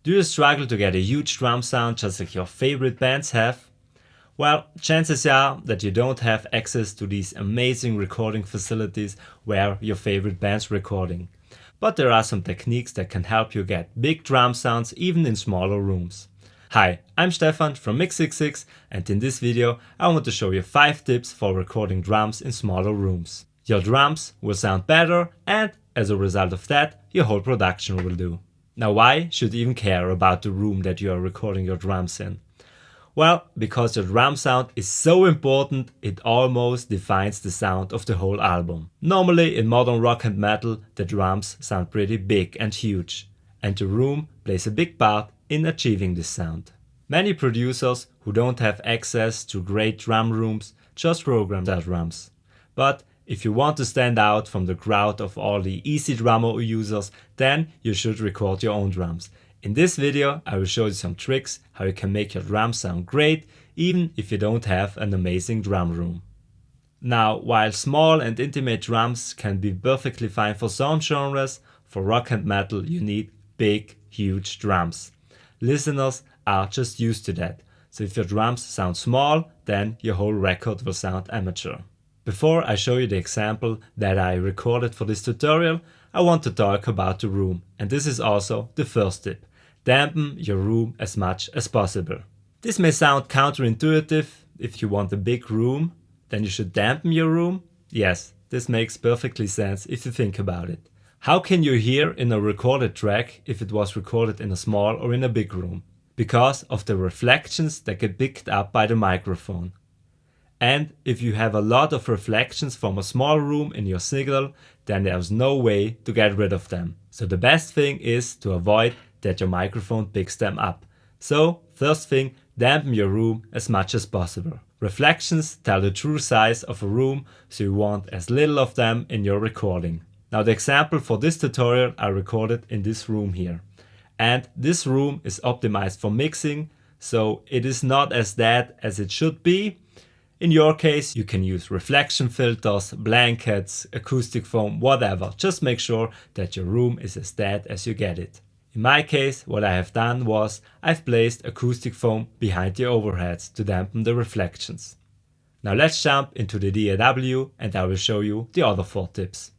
Do you struggle to get a huge drum sound just like your favorite bands have? Well, chances are that you don't have access to these amazing recording facilities where your favorite band's recording. But there are some techniques that can help you get big drum sounds even in smaller rooms. Hi, I'm Stefan from Mix66, and in this video I want to show you 5 tips for recording drums in smaller rooms. Your drums will sound better, and as a result of that, your whole production will do. Now, why should you even care about the room that you are recording your drums in? Well, because your drum sound is so important, it almost defines the sound of the whole album. Normally in modern rock and metal, the drums sound pretty big and huge, and the room plays a big part in achieving this sound. Many producers who don't have access to great drum rooms just program their drums. But if you want to stand out from the crowd of all the easy drummer users, then you should record your own drums. In this video I will show you some tricks how you can make your drums sound great even if you don't have an amazing drum room. Now, while small and intimate drums can be perfectly fine for some genres, for rock and metal you need big, huge drums. Listeners are just used to that, so if your drums sound small, then your whole record will sound amateur. Before I show you the example that I recorded for this tutorial, I want to talk about the room, and this is also the first tip. Dampen your room as much as possible. This may sound counterintuitive. If you want a big room, then you should dampen your room. Yes, this makes perfectly sense if you think about it. How can you hear in a recorded track if it was recorded in a small or in a big room? Because of the reflections that get picked up by the microphone. And if you have a lot of reflections from a small room in your signal, then there's no way to get rid of them. So the best thing is to avoid that your microphone picks them up. So first thing, dampen your room as much as possible. Reflections tell the true size of a room, so you want as little of them in your recording. Now the example for this tutorial I recorded in this room here. And this room is optimized for mixing, so it is not as dead as it should be. In your case, you can use reflection filters, blankets, acoustic foam, whatever. Just make sure that your room is as dead as you get it. In my case, what I have done was I've placed acoustic foam behind the overheads to dampen the reflections. Now let's jump into the DAW and I will show you the other 4 tips.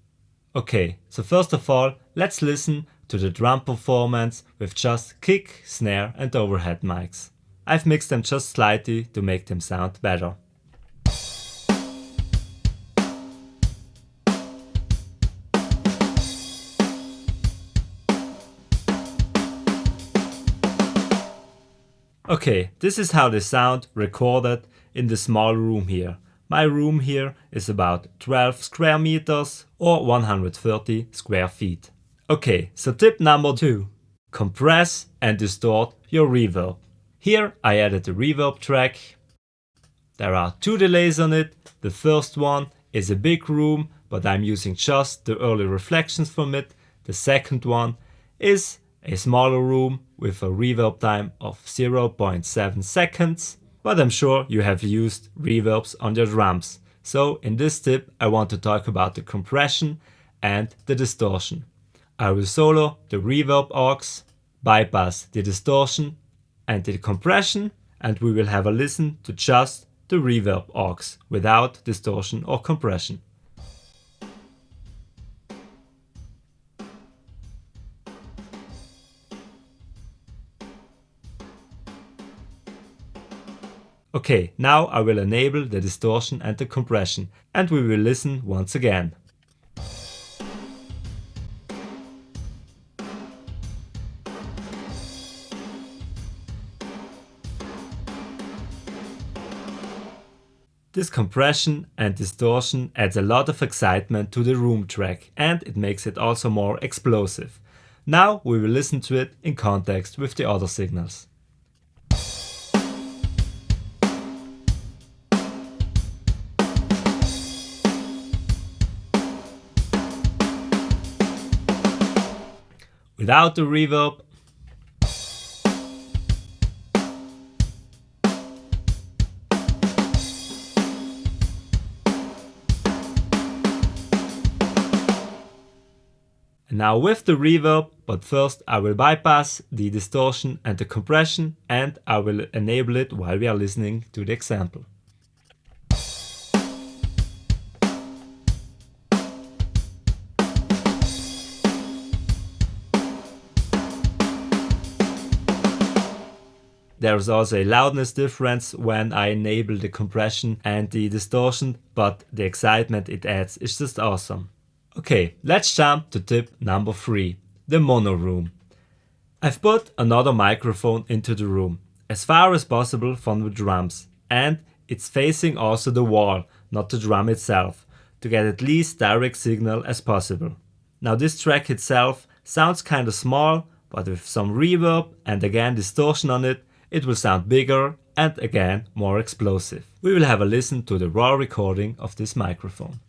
Okay, so first of all, let's listen to the drum performance with just kick, snare and overhead mics. I've mixed them just slightly to make them sound better. Okay, this is how they sound recorded in the small room here. My room here is about 12 square meters or 130 square feet. Okay, so tip number 2. Compress and distort your reverb. Here I added a reverb track. There are 2 delays on it. The first one is a big room, but I'm using just the early reflections from it. The second one is a smaller room with a reverb time of 0.7 seconds, but I'm sure you have used reverbs on your drums. So in this tip I want to talk about the compression and the distortion. I will solo the reverb aux, bypass the distortion and the compression, and we will have a listen to just the reverb aux without distortion or compression. Okay, now I will enable the distortion and the compression, and we will listen once again. This compression and distortion adds a lot of excitement to the room track, and it makes it also more explosive. Now we will listen to it in context with the other signals. Without the reverb, now with the reverb, but first I will bypass the distortion and the compression, and I will enable it while we are listening to the example. There is also a loudness difference when I enable the compression and the distortion, but the excitement it adds is just awesome. Okay, let's jump to tip number 3, the mono room. I've put another microphone into the room, as far as possible from the drums, and it's facing also the wall, not the drum itself, to get at least direct signal as possible. Now this track itself sounds kinda small, but with some reverb and again distortion on it, it will sound bigger and again more explosive. We will have a listen to the raw recording of this microphone.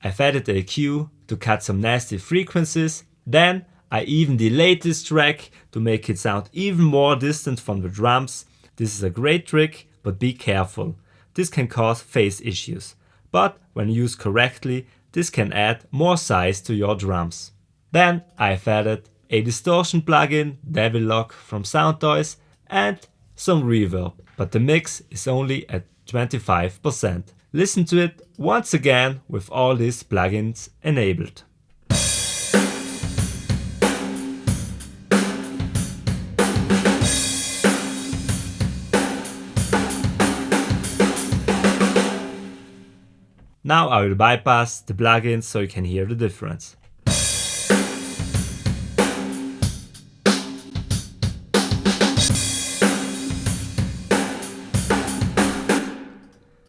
I've added a EQ to cut some nasty frequencies, then I even delayed this track to make it sound even more distant from the drums. This is a great trick, but be careful. This can cause phase issues, but when used correctly, this can add more size to your drums. Then I've added a distortion plugin, Devil Lock from SoundToys, and some reverb, but the mix is only at 25%. Listen to it once again with all these plugins enabled. Now I will bypass the plugins so you can hear the difference.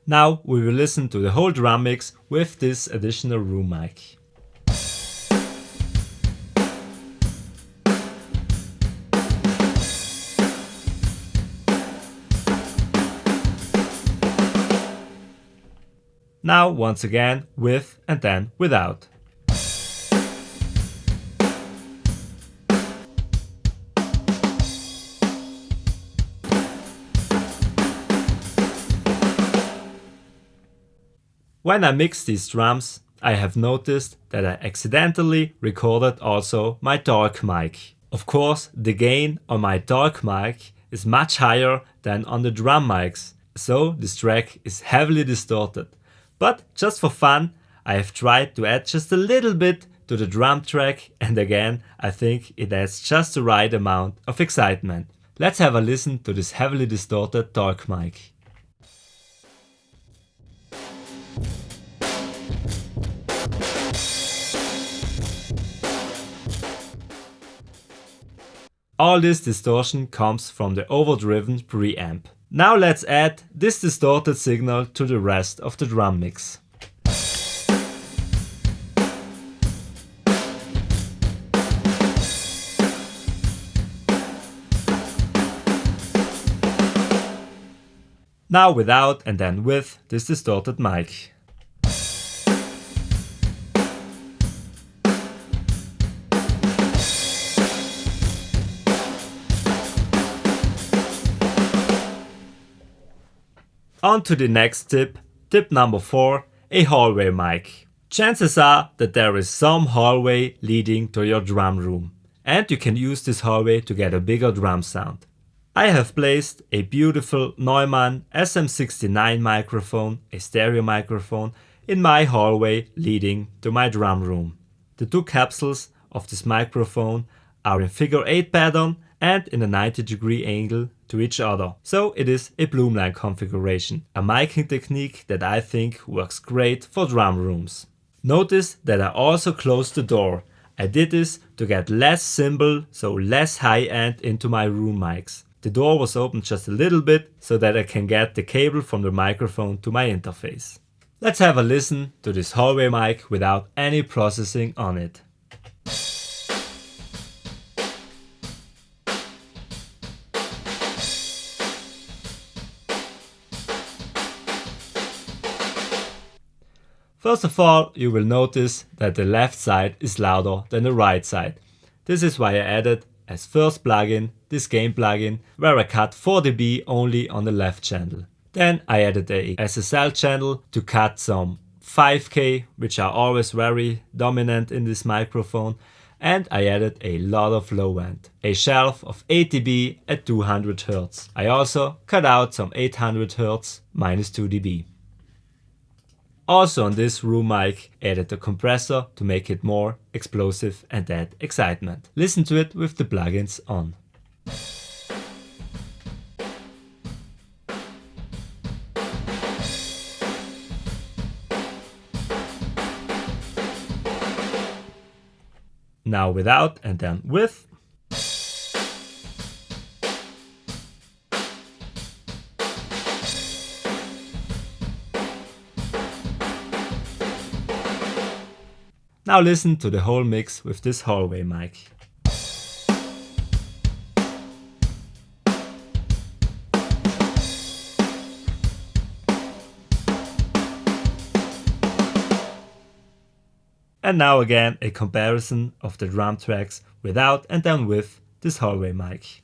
Now we will listen to the whole drum mix with this additional room mic. Now once again with and then without. When I mix these drums, I have noticed that I accidentally recorded also my talk mic. Of course, the gain on my talk mic is much higher than on the drum mics, so this track is heavily distorted. But just for fun, I have tried to add just a little bit to the drum track, and again, I think it adds just the right amount of excitement. Let's have a listen to this heavily distorted talk mic. All this distortion comes from the overdriven preamp. Now let's add this distorted signal to the rest of the drum mix. Now without and then with this distorted mic. On to the next tip, tip number 4, a hallway mic. Chances are that there is some hallway leading to your drum room, and you can use this hallway to get a bigger drum sound. I have placed a beautiful Neumann SM69 microphone, a stereo microphone, in my hallway leading to my drum room. The two capsules of this microphone are in figure 8 pattern and in a 90-degree angle to each other. So it is a Bloomline configuration, a miking technique that I think works great for drum rooms. Notice that I also closed the door. I did this to get less cymbal, so less high end into my room mics. The door was opened just a little bit so that I can get the cable from the microphone to my interface. Let's have a listen to this hallway mic without any processing on it. First of all, you will notice that the left side is louder than the right side. This is why I added as first plugin this gain plugin where I cut 4 dB only on the left channel. Then I added a SSL channel to cut some 5K, which are always very dominant in this microphone, and I added a lot of low end, a shelf of 8 dB at 200 Hz. I also cut out some 800 Hz minus 2 dB. Also on this room mic, added a compressor to make it more explosive and add excitement. Listen to it with the plugins on. Now without and then with. Now listen to the whole mix with this hallway mic. And now again a comparison of the drum tracks without and then with this hallway mic.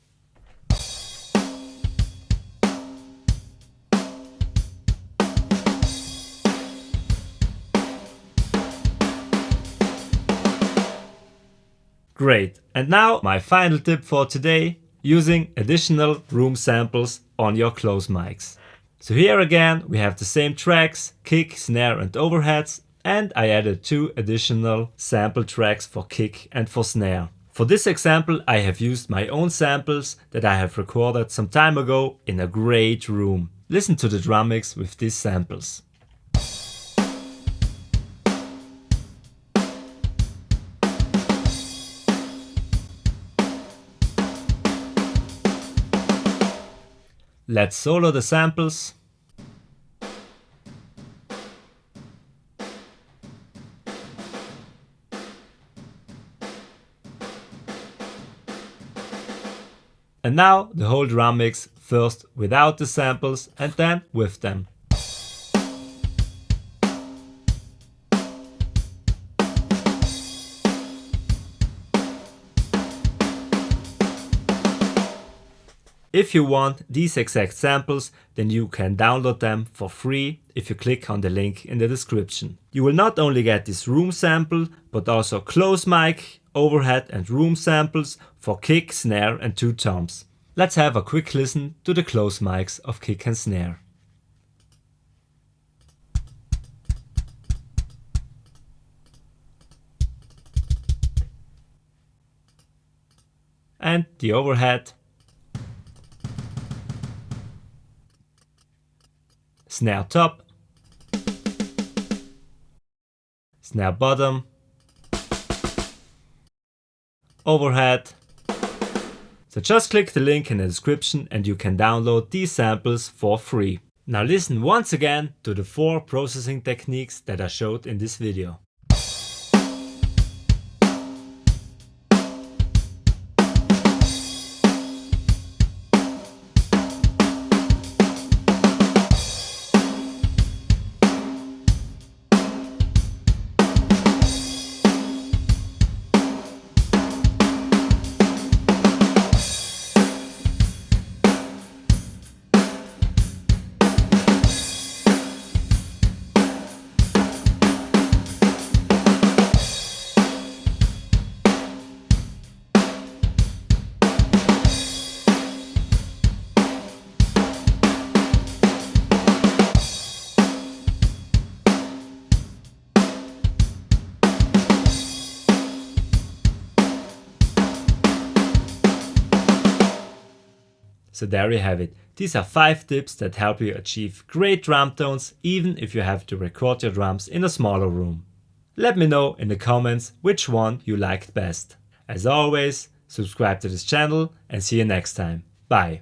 Great, and now my final tip for today, using additional room samples on your close mics. So here again we have the same tracks, kick, snare and overheads, and I added 2 additional sample tracks for kick and for snare. For this example I have used my own samples that I have recorded some time ago in a great room. Listen to the drum mix with these samples. Let's solo the samples. And now the whole drum mix, first without the samples and then with them. If you want these exact samples, then you can download them for free if you click on the link in the description. You will not only get this room sample, but also close mic, overhead and room samples for kick, snare and 2 toms. Let's have a quick listen to the close mics of kick and snare. And the overhead. Snare top, snare bottom, overhead. So just click the link in the description and you can download these samples for free. Now listen once again to the 4 processing techniques that I showed in this video. So there you have it. These are 5 tips that help you achieve great drum tones even if you have to record your drums in a smaller room. Let me know in the comments which one you liked best. As always, subscribe to this channel and see you next time. Bye.